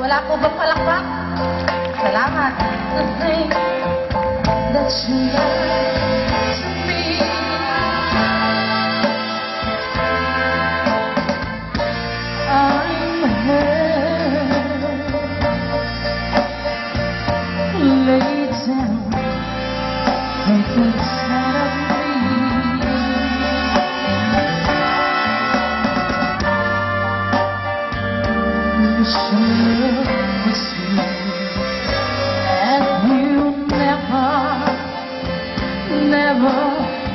Wala po bang palakpak? Salamat. The thing that you love to me, I'm hurt, laid down, deep inside of me. Wish your love was sweet, and you never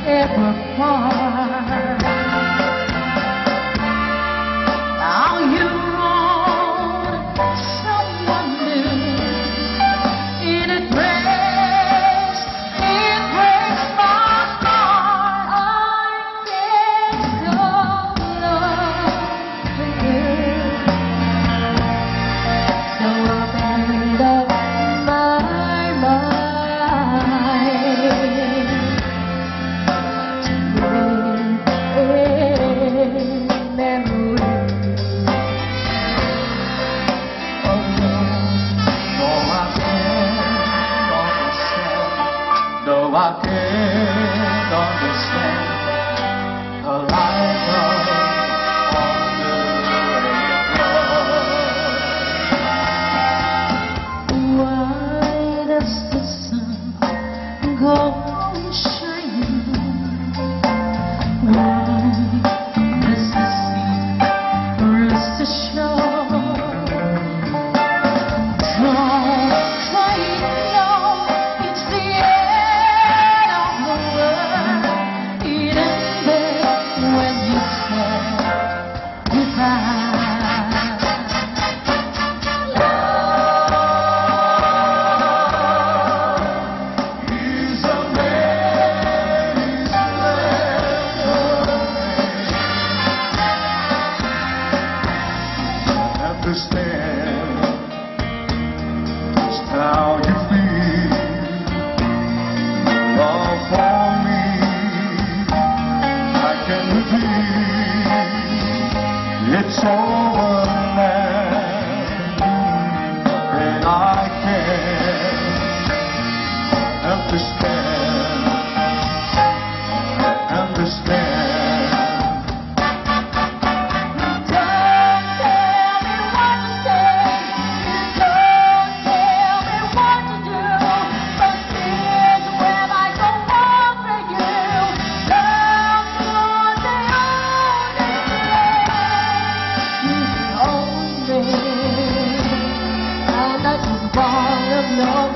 ever part. Now you want someone new, and it breaks my heart. I can't go loving you, so I made up my mind to bring a memory of love. No, I can't understand a life of wonder and love. Why does the sun go on shining? Why does the sea rest ashore? Don't try it, no, it's the end of the world. It ended when you said goodbye. Understand just how you feel. Love for me, I can reveal. It's over now, and I can't understand. Part of your